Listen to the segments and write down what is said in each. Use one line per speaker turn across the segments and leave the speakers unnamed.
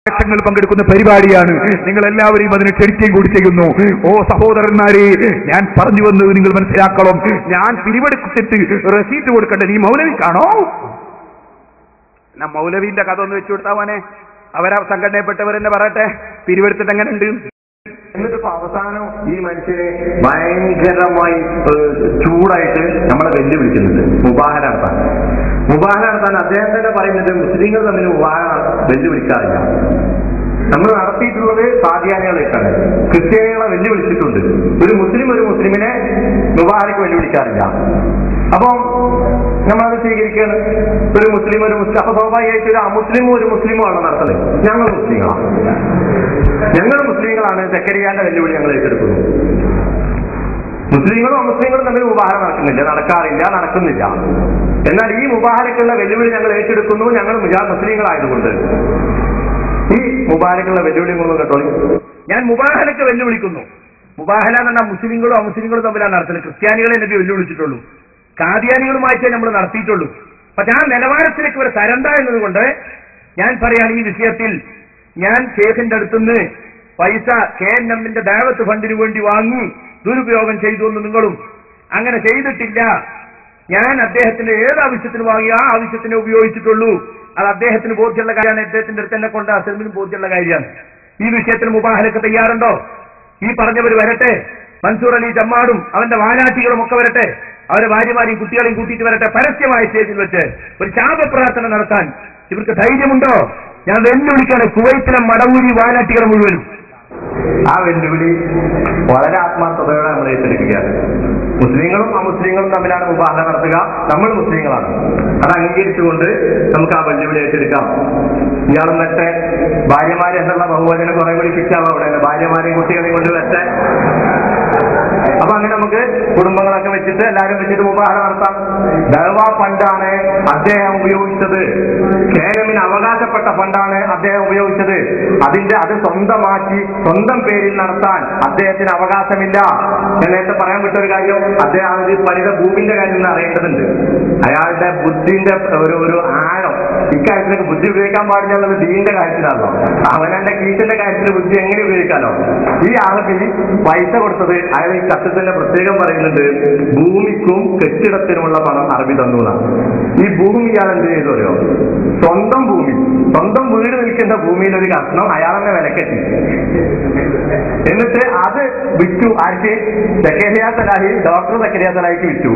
ലക്ഷങ്ങൾ പങ്കെടുക്കുന്ന പരിപാടിയാണ്. നിങ്ങൾ എല്ലാവരെയും അതിന് ക്ഷണിക്കുകയും കൂടി ചെയ്യുന്നു. ഓ സഹോദരന്മാരെ, ഞാൻ പറഞ്ഞു വന്നത് നിങ്ങൾ മനസ്സിലാക്കണം. ഞാൻ പിരിവെടുത്തിട്ട് റെസീറ്റ് കൊടുക്കട്ടെ, നീ മൗലവിക്കാണോ? മൗലവിന്റെ കഥ ഒന്ന് വെച്ചു കൊടുത്താവാനെ, അവരാ സംഘടനയിൽപ്പെട്ടവരെന്നെ പറയട്ടെ, പിരിവെടുത്തിട്ട് എങ്ങനെ ഉണ്ട്.
എന്നിട്ടിപ്പോ അവസാനം ഈ മനുഷ്യരെ ഭയങ്കരമായി ചൂടായിട്ട് നമ്മളെ വെല്ലുവിളിക്കുന്നുണ്ട് മുബാഹ നടത്താൻ. അദ്ദേഹം തന്നെ പറയുന്നത് മുസ്ലിങ്ങൾ തമ്മിൽ മുബാഹ വെല്ലുവിളിക്കാറില്ല. നമ്മൾ നടത്തിയിട്ടുള്ളത് സാദിയാനികളായിട്ടാണ്. ക്രിസ്ത്യാനികളെ വെല്ലുവിളിച്ചിട്ടുണ്ട്. ഒരു മുസ്ലിമിനെ മുബാഹയ്ക്ക് വെല്ലുവിളിക്കാറില്ല. അപ്പം നമ്മളത് സ്വീകരിക്കുകയാണ്. ഒരു മുസ്ലിം അപ്പൊ സ്വാഭാവികമായിട്ട് ഒരു അമുസ്ലിമും ഒരു മുസ്ലിമും ആണ് നടത്തുന്നത്. ഞങ്ങൾ മുസ്ലിങ്ങളാണ് സക്കരിയാന്റെ വെല്ലുവിളി ഞങ്ങൾ ഏറ്റെടുക്കുന്നു. മുസ്ലിങ്ങളും അമുസ്ലിങ്ങളും തമ്മിൽ മുബാഹ നടക്കുന്നില്ല. എന്നാൽ ഈ മുബാഹയ്ക്കുള്ള വെല്ലുവിളി ഞങ്ങൾ ഏറ്റെടുക്കുന്നു. ഞങ്ങൾ മുസ്ലിങ്ങളായതുകൊണ്ട് ഈ മുബാഹയ്ക്കുള്ള വെല്ലുവിളി മൂന്ന് കേട്ടോളി.
ഞാൻ മുബാഹലക്ക് വെല്ലുവിളിക്കുന്നു. മുബാഹല എന്ന് പറഞ്ഞാൽ മുസ്ലിങ്ങളും അമുസ്ലിങ്ങളും തമ്മിലാണ് നടത്തുന്നത്. ക്രിസ്ത്യാനികളെ എനിക്ക് വെല്ലുവിളിച്ചിട്ടുള്ളൂ, കാദിയാനികളുമായിട്ടേ നമ്മൾ നടത്തിയിട്ടുള്ളൂ. പക്ഷെ ആ നിലവാരത്തിലേക്ക് ഒരു തരണ്ട എന്നതുകൊണ്ട് ഞാൻ പറയാണ്, ഈ വിഷയത്തിൽ ഞാൻ ഷേഖിന്റെ അടുത്തുനിന്ന് പൈസ KNMന്റെ ദഅവത്ത് ഫണ്ടിന് വേണ്ടി വാങ്ങി ദുരുപയോഗം ചെയ്തു എന്ന് നിങ്ങളും അങ്ങനെ ചെയ്തിട്ടില്ല. ഞാൻ അദ്ദേഹത്തിന്റെ ഏത് ആവശ്യത്തിന് വാങ്ങി ആ ആവശ്യത്തിനെ ഉപയോഗിച്ചിട്ടുള്ളൂ. അത് അദ്ദേഹത്തിന് ബോധ്യമുള്ള കാര്യമാണ്. അദ്ദേഹത്തിന്റെ അടുത്ത് എന്നെ കൊണ്ട് അസലിനും ബോധ്യമുള്ള കാര്യമാണ്. ഈ വിഷയത്തിൽ മുബാഹലക്ക് തയ്യാറുണ്ടോ? ഈ പറഞ്ഞവർ വരട്ടെ. മൻസൂർ അലി ജമ്മാടും അവന്റെ വാനാട്ടികളും ഒക്കെ വരട്ടെ. അവരെ ഭാര്യമാരെയും കുട്ടികളെയും കൂട്ടിയിട്ട് വരട്ടെ. പരസ്യമായ സ്റ്റേജിൽ വെച്ച് ഒരു ശാപപ്രാർത്ഥന നടത്താൻ ഇവർക്ക് ധൈര്യമുണ്ടോ? ഞാൻ വെല്ലുവിളിക്കാണ് കുവൈത്തിലെ മടവൂരി വാനാട്ടികൾ മുഴുവനും.
ആ വെല്ലുവിളി വളരെ ആത്മാർത്ഥതയോടെ നമ്മൾ ഏറ്റെടുക്കുകയാണ്. മുസ്ലിങ്ങളും അമുസ്ലിങ്ങളും തമ്മിലാണ് മുബാഹ നടത്തുക. നമ്മൾ മുസ്ലിങ്ങളാണ്. അത് അംഗീകരിച്ചുകൊണ്ട് നമുക്ക് ആ വെല്ലുവിളി ഏറ്റെടുക്കാം. ഇയാളും വെച്ച് ഭാര്യമാര് എന്നുള്ള ബഹുവചനം കുറെ കൂടി ഫിക്സാവും. അവിടെ ഭാര്യമാരെയും കുട്ടികളെയും കൊണ്ട് വെച്ച് അപ്പൊ അങ്ങനെ നമുക്ക് കുടുംബങ്ങളൊക്കെ വെച്ചിട്ട് എല്ലാവരും വെച്ചിട്ട് മുബാഹ നടത്താം. ദഅവ ഫണ്ടാണ് അദ്ദേഹം ഉപയോഗിച്ചത്. KNMന് അവകാശപ്പെട്ട ഫണ്ടാണ് അദ്ദേഹം ഉപയോഗിച്ചത്. അത് സ്വന്തമാക്കി സ്വന്തം പേരിൽ നടത്താൻ അദ്ദേഹത്തിന് അവകാശമില്ല. ഞാൻ നേരത്തെ പറയാൻ വിട്ട ഒരു കാര്യം, അദ്ദേഹം അത് പണിത ഭൂമിന്റെ കാര്യം അറിയേണ്ടതുണ്ട്. അയാളുടെ ബുദ്ധിന്റെ ഒരു ആഴം ഇക്കാര്യത്തിലേക്ക് ബുദ്ധി ഉപയോഗിക്കാൻ പാടില്ല എന്നത് ദീന്റെ കാര്യത്തിലാണല്ലോ. അവനെ കീറ്റിന്റെ കാര്യത്തിൽ ബുദ്ധി എങ്ങനെ ഉപയോഗിക്കാമല്ലോ. ഈ ആൾക്ക് ഈ പൈസ കൊടുത്തത് അയാൾ ഈ കത്തത്തിന്റെ പ്രത്യേകം പറയുന്നുണ്ട്, ഭൂമിക്കും കെട്ടിടത്തിനുമുള്ള പണം അറബി തന്നു എന്നാണ്. ഈ ഭൂമി ഇയാൾ എന്ത് ചെയ്തു അറിയോ? സ്വന്തം വീട് നിൽക്കുന്ന ഭൂമിയിൽ ഒരു കഷ്ണം അയാളെന്നെ വിലക്കെട്ടി. എന്നിട്ട് അത് വിറ്റു. ആർക്ക്? സക്കരിയ സലാഹി, ഡോക്ടർ സക്കരിയ സലാഹിക്ക് വിറ്റു.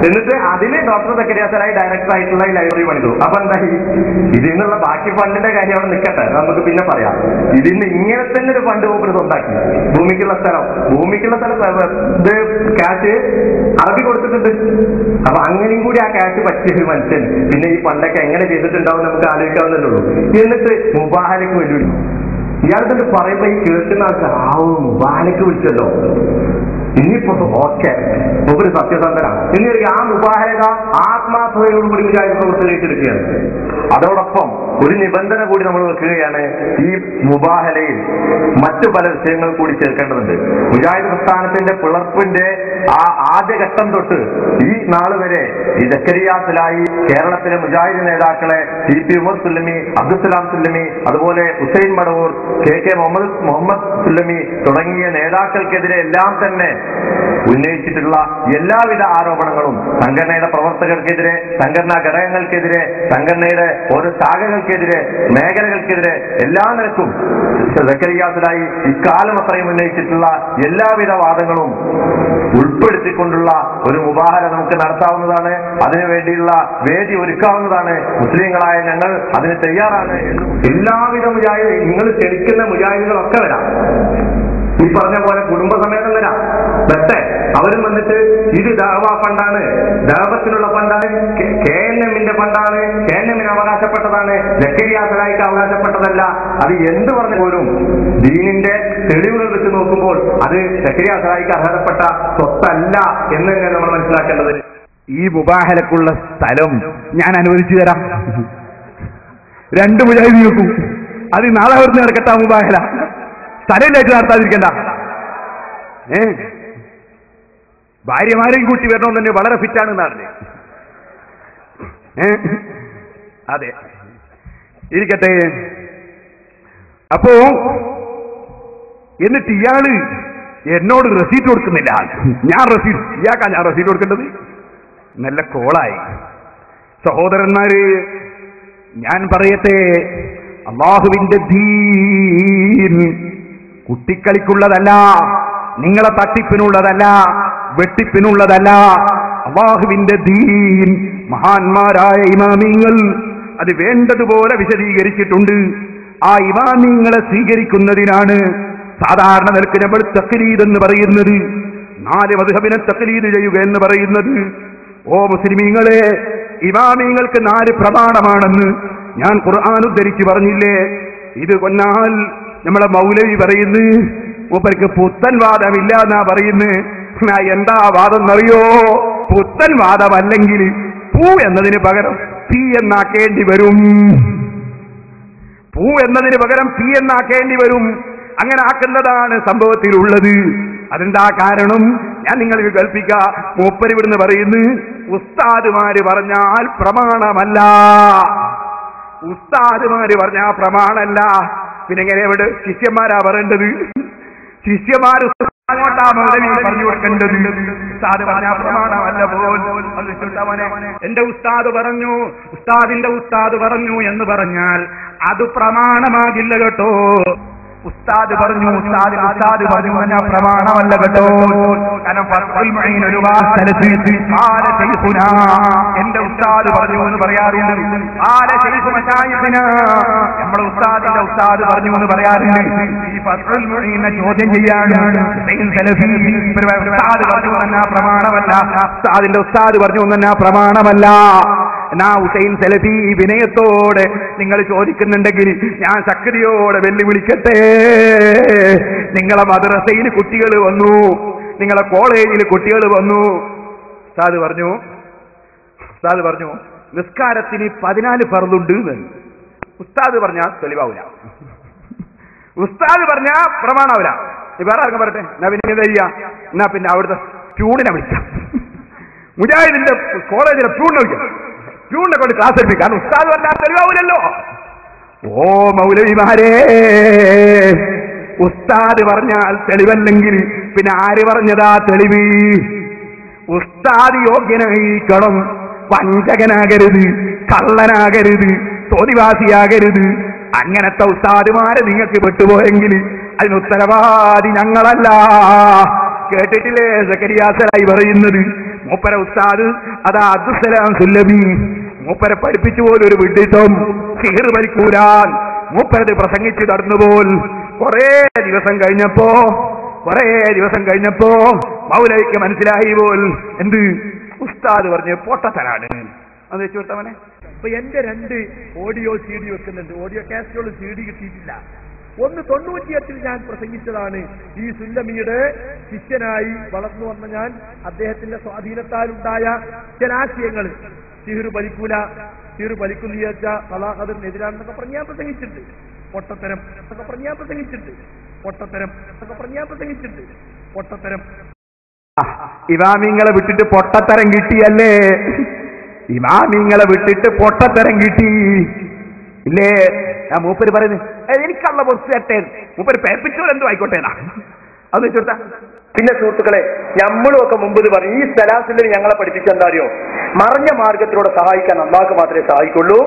എന്നിട്ട് അതിന് ഡോക്ടർ സക്കരിയ സലാഹി ഡയറക്ടർ ആയിട്ടുള്ള ഈ ലൈബ്രറി പണിതു. അപ്പൊ എന്തായി? ഇതിൽ നിന്നുള്ള ബാക്കി ഫണ്ടിന്റെ കാര്യം അവിടെ നിൽക്കട്ടെ, നമുക്ക് പിന്നെ പറയാം. ഇതിന് ഇങ്ങനെ തന്നെ ഒരു ഫണ്ട് മൂപ്പര് സ്വന്താക്കി. ഭൂമിക്കുള്ള സ്ഥലം ഇത് ക്യാഷ് അറബി കൊടുത്തിട്ടുണ്ട്. അപ്പൊ അങ്ങനെയും കൂടി ആ ക്യാഷ് പറ്റിയ മനുഷ്യൻ പിന്നെ ഈ ഫണ്ടൊക്കെ എങ്ങനെ ചെയ്തിട്ടുണ്ടാവും നമുക്ക് ആലോചിക്കാവുന്നതേ ഉള്ളൂ. എന്നിട്ട് മുബാഹലക്ക് വെല്ലുവിളി. ഇയാൾക്കൊക്കെ പറയുമ്പോ ഈ കേൾക്കുന്ന ആൾക്കാർ മുബാഹലക്ക് വിളിച്ചല്ലോ, ഇനിയിപ്പോ ഓക്കെ ഒരു സത്യസന്ധനാണ് ഇനി ആ മുബാഹല ആത്മാർത്ഥതയോടുകൂടി പ്രവർത്തിച്ചെടുക്കുകയാണ്. അതോടൊപ്പം ഒരു നിബന്ധന കൂടി നമ്മൾ വെക്കുകയാണ്. ഈ മുബാഹലയിൽ മറ്റു പല വിഷയങ്ങൾ കൂടി ചേർക്കേണ്ടതുണ്ട്. മുജാഹിദ് പ്രസ്ഥാനത്തിന്റെ പിളർപ്പിന്റെ ആ ആദ്യഘട്ടം തൊട്ട് ഈ നാൾ വരെ ഈ സക്കരിയ സലാഹി കേരളത്തിലെ മുജാഹിദ് നേതാക്കളെ CP ഉമർ സുല്ലമി, അബ്ദുസലാം സുല്ലമി, അതുപോലെ ഹുസൈൻ മടവൂർ, KK മുഹമ്മദ് സുല്ലമി തുടങ്ങിയ നേതാക്കൾക്കെതിരെ എല്ലാം തന്നെ ഉന്നയിച്ചിട്ടുള്ള എല്ലാവിധ ആരോപണങ്ങളും സംഘടനയുടെ പ്രവർത്തകർക്കെതിരെ, സംഘടനാ ഘടകങ്ങൾക്കെതിരെ, സംഘടനയുടെ ഓരോ ശാഖകൾക്കെതിരെ, മേഖലകൾക്കെതിരെ എല്ലാ നിലക്കും സക്കരിയ സലാഹി ഇക്കാലം അത്രയും ഉന്നയിച്ചിട്ടുള്ള എല്ലാവിധ വാദങ്ങളും ഉൾപ്പെടുത്തിക്കൊണ്ടുള്ള ഒരു മുബാഹല നമുക്ക് നടത്താവുന്നതാണ്. അതിനുവേണ്ടിയുള്ള വേദി ഒരുക്കാവുന്നതാണ്. മുസ്ലിങ്ങളായ ഞങ്ങൾ അതിന് തയ്യാറാണ്. എല്ലാവിധ മുജാഹിദ് നിങ്ങൾ ക്ഷണിക്കുന്ന മുജാഹിദുകളൊക്കെ വരാം. ഈ പറഞ്ഞ പോലെ കുടുംബസമേതം വരാം. പക്ഷേ അവരും വന്നിട്ട് ഇത് ദഅവ ഫണ്ടാണ്, ദഅവത്തിനുള്ള ഫണ്ടാണ്, KNMന്റെ ഫണ്ടാണ്, KNMന് അവകാശപ്പെട്ടതാണ്, സക്കരിയ സലാഹിക്ക് അവകാശപ്പെട്ടതല്ല. അത് എന്ത് പറഞ്ഞ പോലും ദീനിന്റെ തെളിവുകൾ വെച്ച് നോക്കുമ്പോൾ അത് സക്കരിയ സലാഹിക്ക് അർഹതപ്പെട്ട സ്വത്തല്ല എന്ന് തന്നെ നമ്മൾ മനസ്സിലാക്കേണ്ടത്.
ഈ മുബാഹലക്കുള്ള സ്ഥലം ഞാൻ അനുവദിച്ചു തരാം. 2 മുജാഹിദ് വെക്കും. അത് നാളെ വരുന്ന നടക്കട്ട മുബാഹല. സ്ഥലമില്ലായിട്ട് നടത്താതിരിക്കണ്ട. ഭാര്യമാരെയും കൂട്ടി വരണമെന്ന് തന്നെ വളരെ ഫിറ്റാണെന്നാണ്. അതെ, ഇരിക്കട്ടെ.
അപ്പോ എന്നിട്ട് ഇയാള് എന്നോട് റെസീറ്റ് കൊടുക്കുന്നില്ല. ഞാൻ റെസീറ്റ് കൊടുക്കേണ്ടത്? നല്ല കോളായി. സഹോദരന്മാര്, ഞാൻ പറയട്ടെ, അല്ലാഹുവിന്റെ ദീൻ കുട്ടിക്കളിക്കുള്ളതല്ല, നിങ്ങളെ തട്ടിപ്പിനുള്ളതല്ല, വെട്ടിപ്പിനുള്ളതല്ല. അല്ലാഹുവിന്റെ ദീൻ മഹാന്മാരായ ഇമാമിങ്ങൾ അത് വേണ്ടതുപോലെ വിശദീകരിച്ചിട്ടുണ്ട്. ആ ഇമാമിങ്ങളെ സ്വീകരിക്കുന്നതിനാണ് സാധാരണ നിലക്ക് നമ്മൾ തഖ്ലീദ് എന്ന് പറയുന്നത്, 4 മദ്ഹബിനെ തഖ്ലീദ് ചെയ്യുക എന്ന് പറയുന്നത്. ഓ മുസ്ലിമീങ്ങളെ, ഇമാമിങ്ങൾക്ക് 4 പ്രമാണമാണെന്ന് ഞാൻ ഖുർആൻ ഉദ്ധരിച്ച് പറഞ്ഞില്ലേ? ഇത് കൊന്നാൽ നമ്മളെ മൗലവി പറയുന്നു മൂപ്പർക്ക് പുത്തൻ വാദമില്ല എന്നാ പറയുന്നു. എന്താ വാദം എന്നറിയോ? പുത്തൻ വാദമല്ലെങ്കിൽ പൂ എന്നതിന് പകരം തീ എന്നാക്കേണ്ടി വരും. പൂ എന്നതിന് പകരം തീ എന്നാക്കേണ്ടി വരും. അങ്ങനെ ആക്കുന്നതാണ് സംഭവത്തിലുള്ളത്. അതെന്താ കാരണം? ഞാൻ നിങ്ങൾക്ക് കൽപ്പിക്കാം. മൂപ്പര് ഇവിടുന്ന് പറയുന്നു, ഉസ്താദുമാര് പറഞ്ഞാൽ പ്രമാണമല്ല. ഉസ്താദുമാര് പറഞ്ഞാൽ പ്രമാണമല്ല. പിന്നെ എങ്ങനെ ഇവിടെ ശിഷ്യന്മാരാ പറയേണ്ടത്? ശിഷ്യന്മാർ അങ്ങോട്ടാ മൗലവി പറഞ്ഞു കൊടുക്കേണ്ടത്. ഉസ്താദ് പറഞ്ഞാൽ പ്രമാണമല്ല പോൽ. എന്റെ ഉസ്താദ് പറഞ്ഞു, ഉസ്താദിന്റെ ഉസ്താദ് പറഞ്ഞു എന്ന് പറഞ്ഞാൽ അത് പ്രമാണമാകില്ല കേട്ടോ. ഉസ്താദ് പറഞ്ഞു, ഉസ്താദ് പറഞ്ഞു ഞാൻ പ്രമാണമല്ല കേട്ടോ. കാരണം എന്റെ ഉസ്താദ് പറഞ്ഞു എന്ന് പറയാറുണ്ട്. നമ്മുടെ ഉസ്താദിന്റെ ഉസ്താദ് പറഞ്ഞു എന്ന് പറയാറുണ്ട്. ഈ ഫത്ഹുൽ മുഈനെ ചോദ്യം ചെയ്യാണ്. ഉസ്താദ് പറഞ്ഞു എന്നാ പ്രമാണമല്ല, ഉസ്താദിന്റെ ഉസ്താദ് പറഞ്ഞു എന്നാ പ്രമാണമല്ല. എന്നാ ഹുസൈൻ സലഫി വിനയത്തോടെ നിങ്ങൾ ചോദിക്കുന്നുണ്ടെങ്കിൽ ഞാൻ ശക്തിയോടെ വെല്ലുവിളിക്കട്ടെ. നിങ്ങളെ മദ്രസയിൽ കുട്ടികൾ വന്നു, നിങ്ങളെ കോളേജിൽ കുട്ടികൾ വന്നു. ഉസ്താദ് പറഞ്ഞു നിസ്കാരത്തിന് 14 ഫർളുണ്ട് എന്ന്. ഉസ്താദ് പറഞ്ഞാൽ തെളിവാവില്ല, ഉസ്താദ് പറഞ്ഞാ പ്രമാണാവില്ല. വേറെ ആർക്കും പറയട്ടെ. എന്നാ പിന്നെ എന്താ ചെയ്യാ? എന്നാ പിന്നെ അവിടുത്തെ പ്യൂണിനെ വിളിക്കാം, മുജാഹിദിന്റെ കോളേജിലെ പ്യൂണിനെ വിളിക്കാം, പ്യൂണിനെ കൊണ്ട് ക്ലാസ് എടുപ്പിക്കാം. കാരണം ഉസ്താദ് പറഞ്ഞാൽ തെളിവാവില്ലല്ലോ. ഓ മൗലവിമാരെ, ഉസ്താദ് പറഞ്ഞാൽ തെളിവല്ലെങ്കിൽ പിന്നെ ആര് പറഞ്ഞതാ തെളിവ്? ഉസ്താദ് യോഗ്യനായിരിക്കണം, വഞ്ചകനാകരുത്, കള്ളനാകരുത്, തോന്നിവാസിയാകരുത്. അങ്ങനത്തെ ഉസ്താദുമാരെ നിങ്ങൾക്ക് വിട്ടുപോയെങ്കിൽ അതിന് ഉത്തരവാദി ഞങ്ങളല്ല. കേട്ടിട്ടില്ലേ സക്കരിയാസലായി പറയുന്നത്? മൂപ്പര ഉസ്താദ് അതാ അബ്ദുസ്സലാം സുല്ലമി, മൂപ്പരെ പഠിപ്പിച്ചു പോലൊരു വിഡിത്തം സിഹർ വലിക്കൂരാൻ മൂപ്പരത് പ്രസംഗിച്ച് നടന്നുപോൽ. കുറേ ദിവസം കഴിഞ്ഞപ്പോ മൗലവിക്ക് മനസ്സിലായി പോൽ എന്ത് ഉസ്താദ് പറഞ്ഞ് പൊട്ടത്തനാണ്. അത് വെച്ചു കൊടുത്തവനെ. അപ്പൊ എന്റെ 2 ഓഡിയോ CD വെക്കുന്നുണ്ട്. ഓഡിയോ കാസറ്റുകൾ CD കിട്ടിയിട്ടില്ല. ഒന്ന് 98 ഞാൻ പ്രസംഗിച്ചതാണ്. ഈ സുല്ലമിയുടെ ശിഷ്യനായി വളർന്നു വന്ന ഞാൻ അദ്ദേഹത്തിന്റെ സ്വാധീനത്താലുണ്ടായ ചില ആശയങ്ങൾ, സിഹർ വലിക്കൂല, സിഹർ വലിക്കുന്ന തലാഖതിനെതിരാണെന്നൊക്കെ പറഞ്ഞ് ഞാൻ പ്രസംഗിച്ചിട്ടുണ്ട്. പൊട്ടത്തരം എന്നൊക്കെ പറഞ്ഞ് ഞാൻ പ്രസംഗിച്ചിട്ടുണ്ട്. ഇമാമിങ്ങളെ വിട്ടിട്ട് പൊട്ടത്തരം കിട്ടിയല്ലേ? ഇമാമിങ്ങളെ വിട്ടിട്ട് പൊട്ടത്തരം കിട്ടി ഇല്ലേ? ആ മൂപ്പര് പറയുന്നത് എനിക്കുള്ള പൊറുത്തേ, മൂപ്പര് പേപ്പിച്ചോരെന്തോ ആയിക്കോട്ടേനാ. അത് വെച്ചോട്ടാ.
പിന്നെ സുഹൃത്തുക്കളെ, നമ്മളും ഒക്കെ മുമ്പ് പറയും, ഈ സലാസിൽ ഞങ്ങളെ പഠിപ്പിച്ചെന്താ അറിയോ? മറിഞ്ഞ മാർഗത്തിലൂടെ സഹായിക്കാൻ അള്ളാഹ്ക്ക് മാത്രമേ സഹായിക്കുള്ളൂ.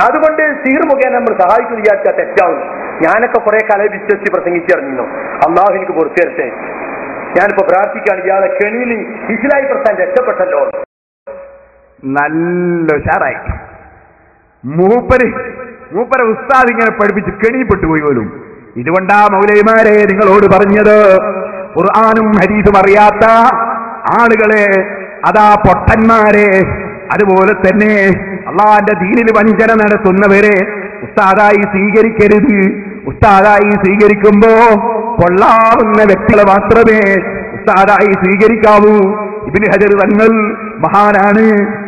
അതുകൊണ്ട് സിഹർ മുഖേന നമ്മൾ സഹായിക്കുന്നു വിചാരിച്ചാൽ തെറ്റാവും. ഞാനൊക്കെ കുറെ കാലം വിശ്വസിച്ച് പ്രസംഗിച്ചിറങ്ങിയിരുന്നു. അള്ളാഹു എനിക്ക് പുറത്തു തരട്ടെ. ഞാനിപ്പോ പ്രാർത്ഥിക്കുകയാണ്, ഇയാളെ കെണിയിൽ ഇസ്ലായി പ്രസ്ഥാനം രക്ഷപ്പെട്ടല്ലോ.
നല്ല ഉഷാറായി. മൂപ്പര ഉസ്താദ് ഇങ്ങനെ പഠിപ്പിച്ച് കെണിപ്പെട്ടു പോയി പോലും. ഇതുകൊണ്ടാ മൗലവിമാരെ നിങ്ങളോട് പറഞ്ഞത്, ഖുർആനും ഹദീസും അറിയാത്ത ആളുകളെ, അതാ പൊട്ടന്മാരെ, അതുപോലെ തന്നെ അള്ളാന്റെ ദീനിൽ വഞ്ചന നടത്തുന്നവരെ ഉസ്താദായി സ്വീകരിക്കരുത്. ഉസ്താദായി സ്വീകരിക്കുമ്പോ കൊള്ളാവുന്ന വ്യക്തികളെ മാത്രമേ ഉസ്താദായി സ്വീകരിക്കാവൂ. ഇബ്നു ഹജർ തങ്ങൾ മഹാനാണ്,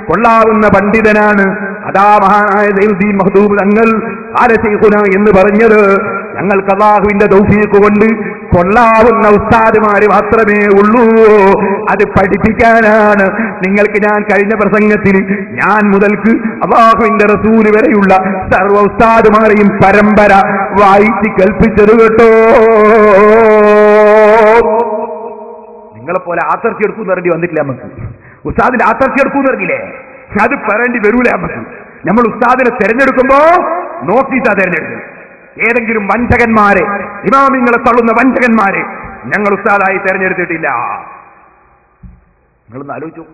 കൊള്ളാവുന്ന പണ്ഡിതനാണ്. അതാ മഹാനായ സൈനുദ്ദീൻ മഖ്ദൂം തങ്ങൾ ആല ശൈഖുന എന്ന് പറഞ്ഞത് ഞങ്ങൾക്ക് അല്ലാഹുവിന്റെ തൗഫീഖ് കൊണ്ട് കൊള്ളാവുന്ന ഉസ്താദുമാര് മാത്രമേ ഉള്ളൂ. അത് പഠിപ്പിക്കാനാണ് നിങ്ങൾക്ക് ഞാൻ കഴിഞ്ഞ പ്രസംഗത്തിൽ ഞാൻ മുതൽക്ക് അല്ലാഹുവിന്റെ റസൂല് വരെയുള്ള സർവ്വ ഉസ്താദുമാരെയും പരമ്പര വായിച്ച് കൽപ്പിച്ചത് കേട്ടോ. നിങ്ങളെപ്പോലെ ആത്തർച്ചി എടുക്കൂന്ന് പറഞ്ഞി വന്നിട്ടില്ല നമുക്ക്. ഉസ്താദിന്റെ ആത്തർച്ചി എടുക്കൂന്ന് പറഞ്ഞില്ലേ, അത് പറയേണ്ടി വരൂല നമുക്ക്. നമ്മൾ ഉസ്താദിനെ തെരഞ്ഞെടുക്കുമ്പോ നോക്കിയിട്ടാ തെരഞ്ഞെടുക്കുന്നത്. ഏതെങ്കിലും വഞ്ചകന്മാരെ, ഇമാമിങ്ങളെ തള്ളുന്ന വഞ്ചകന്മാരെ ഞങ്ങൾ ഉസ്താദായി തെരഞ്ഞെടുത്തിട്ടില്ല. നിങ്ങളൊന്ന് ആലോചിച്ചു.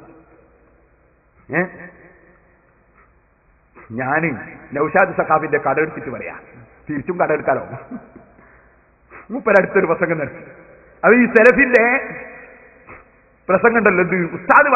ഞാന് നൗഷാദ് സഖാഫിന്റെ കടമെടുത്തിട്ട് പറയാ, തിരിച്ചും കടമെടുക്കാലോ. മൂപ്പരടുത്തൊരു പ്രസംഗം നടത്തി. അത് ഈ സെലഫിന്റെ പ്രസംഗം ഉണ്ടല്ലോ, ഉസ്താദ്